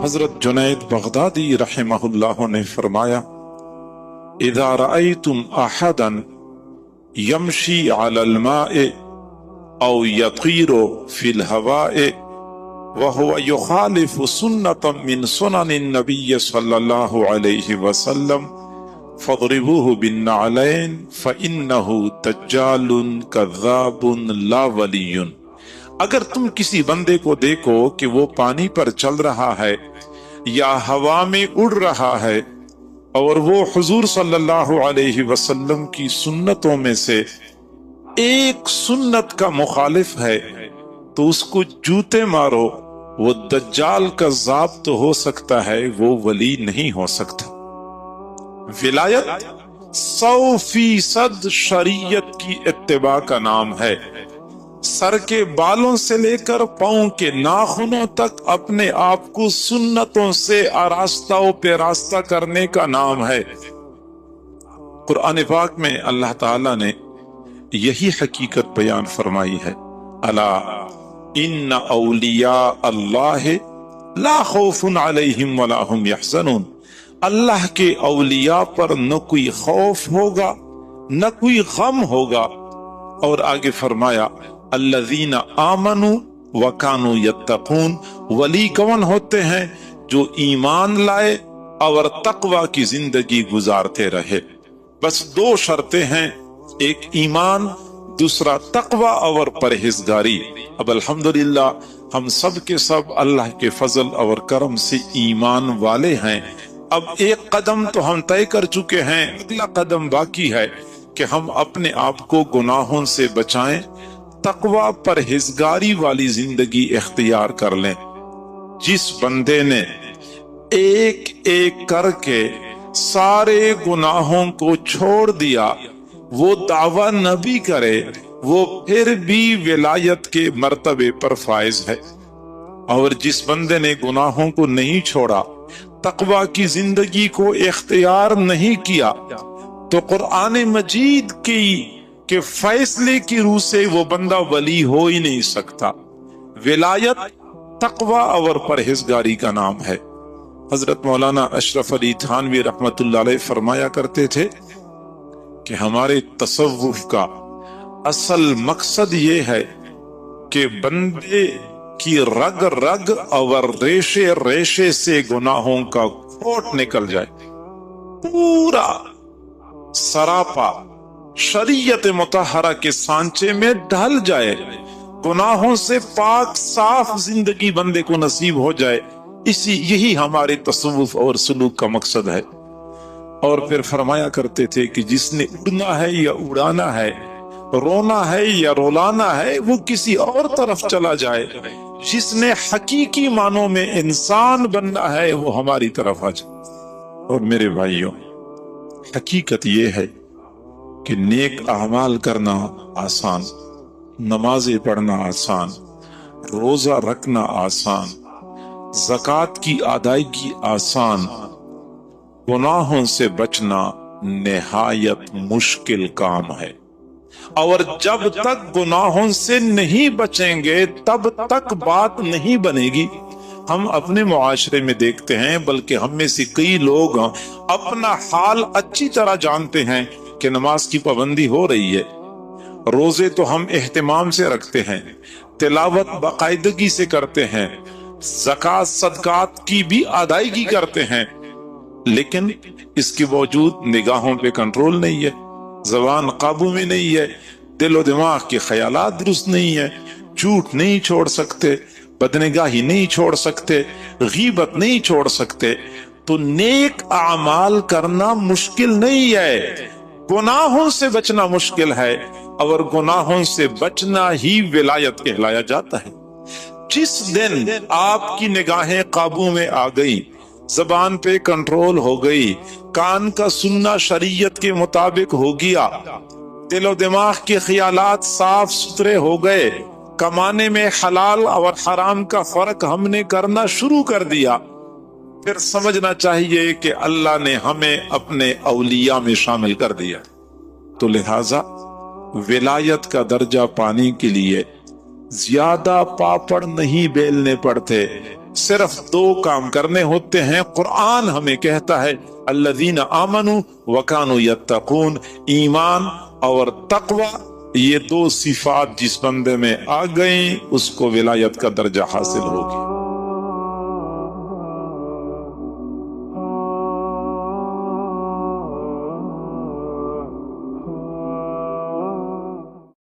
حضرت جنید بغدادی رحمہullah نے فرمایا اذا رأيتم احدا يمشي على الماء او يطير في الهواء وهو يخالف سنة من سنن النبي صلى الله عليه وسلم فاضربوه بالنعلين فإنه دجال كذاب لا ولي۔ اگر تم کسی بندے کو دیکھو کہ وہ پانی پر چل رہا ہے یا ہوا میں اڑ رہا ہے اور وہ حضور صلی اللہ علیہ وسلم کی سنتوں میں سے ایک سنت کا مخالف ہے تو اس کو جوتے مارو، وہ دجال کذاب تو ہو سکتا ہے، وہ ولی نہیں ہو سکتا۔ ولایت 100% شریعت کی اتباع کا نام ہے۔ سر کے بالوں سے لے کر پاؤں کے ناخنوں تک اپنے آپ کو سنتوں سے آراستہ و پیراستہ کرنے کا نام ہے۔ قرآن پاک میں اللہ تعالی نے یہی حقیقت بیان فرمائی ہے، الا ان اولیاء اللہ لا خوف علیہم ولا هم یحزنون۔ اللہ کے اولیاء پر نہ کوئی خوف ہوگا نہ کوئی غم ہوگا۔ اور آگے فرمایا الذین آمنوا وکانوا یتقون، ولی کون ہوتے ہیں؟ جو ایمان لائے اور تقوی کی زندگی گزارتے رہے۔ بس 2 شرطیں ہیں، ایک ایمان، دوسرا تقوی اور پرہیزگاری۔ اب الحمدللہ ہم سب کے سب اللہ کے فضل اور کرم سے ایمان والے ہیں۔ اب ایک قدم تو ہم طے کر چکے ہیں، اگلا قدم باقی ہے کہ ہم اپنے آپ کو گناہوں سے بچائیں، تقوی پرہیزگاری والی زندگی اختیار کر لیں۔ جس بندے نے ایک ایک کر کے سارے گناہوں کو چھوڑ دیا، وہ دعویٰ نہ بھی کرے، وہ پھر بھی ولایت کے مرتبے پر فائز ہے۔ اور جس بندے نے گناہوں کو نہیں چھوڑا، تقوی کی زندگی کو اختیار نہیں کیا، تو قرآن مجید کے فیصلے کی روح سے وہ بندہ ولی ہو ہی نہیں سکتا۔ ولایت تقوی اور پرہیزگاری کا نام ہے۔ حضرت مولانا اشرف علی تھانوی رحمت اللہ علیہ فرمایا کرتے تھے کہ ہمارے تصوف کا اصل مقصد یہ ہے کہ بندے کی رگ رگ اور ریشے ریشے سے گناہوں کا کھوٹ نکل جائے، پورا سراپا شریعت مطہرہ کے سانچے میں ڈھل جائے، گناہوں سے پاک صاف زندگی بندے کو نصیب ہو جائے۔ یہی ہمارے تصوف اور سلوک کا مقصد ہے۔ اور پھر فرمایا کرتے تھے کہ جس نے اڑنا ہے یا اڑانا ہے، رونا ہے یا رولانا ہے، وہ کسی اور طرف چلا جائے۔ جس نے حقیقی معنوں میں انسان بننا ہے، وہ ہماری طرف آ جائے۔ اور میرے بھائیوں، حقیقت یہ ہے کہ نیک اعمال کرنا آسان، نمازیں پڑھنا آسان، روزہ رکھنا آسان، زکوٰۃ کی ادائیگی آسان، گناہوں سے بچنا نہایت مشکل کام ہے۔ اور جب تک گناہوں سے نہیں بچیں گے تب تک بات نہیں بنے گی۔ ہم اپنے معاشرے میں دیکھتے ہیں، بلکہ ہم میں سے کئی لوگ اپنا حال اچھی طرح جانتے ہیں کہ نماز کی پابندی ہو رہی ہے، روزے تو ہم اہتمام سے رکھتے ہیں، تلاوت باقاعدگی سے کرتے ہیں، زکوٰۃ صدقات کی بھی ادائیگی کرتے ہیں، لیکن اس کے باوجود نگاہوں پہ کنٹرول نہیں ہے، زبان قابو میں نہیں ہے، دل و دماغ کے خیالات درست نہیں ہے، جھوٹ نہیں چھوڑ سکتے، بدنگاہی نہیں چھوڑ سکتے، غیبت نہیں چھوڑ سکتے۔ تو نیک اعمال کرنا مشکل نہیں ہے، گناہوں سے بچنا مشکل ہے، اور گناہوں سے بچنا ہی ولایت کہلایا جاتا ہے۔ جس دن آپ کی نگاہیں قابو میں آ گئی، زبان پہ کنٹرول ہو گئی، کان کا سننا شریعت کے مطابق ہو گیا، دل و دماغ کے خیالات صاف ستھرے ہو گئے، کمانے میں حلال اور حرام کا فرق ہم نے کرنا شروع کر دیا، پھر سمجھنا چاہیے کہ اللہ نے ہمیں اپنے اولیاء میں شامل کر دیا۔ تو لہذا ولایت کا درجہ پانے کے لیے زیادہ پاپڑ نہیں بیلنے پڑتے، صرف 2 کام کرنے ہوتے ہیں۔ قرآن ہمیں کہتا ہے الذین آمنوا وکانوا یتقون، ایمان اور تقوی، یہ 2 صفات جس بندے میں آ گئیں اس کو ولایت کا درجہ حاصل ہوگی۔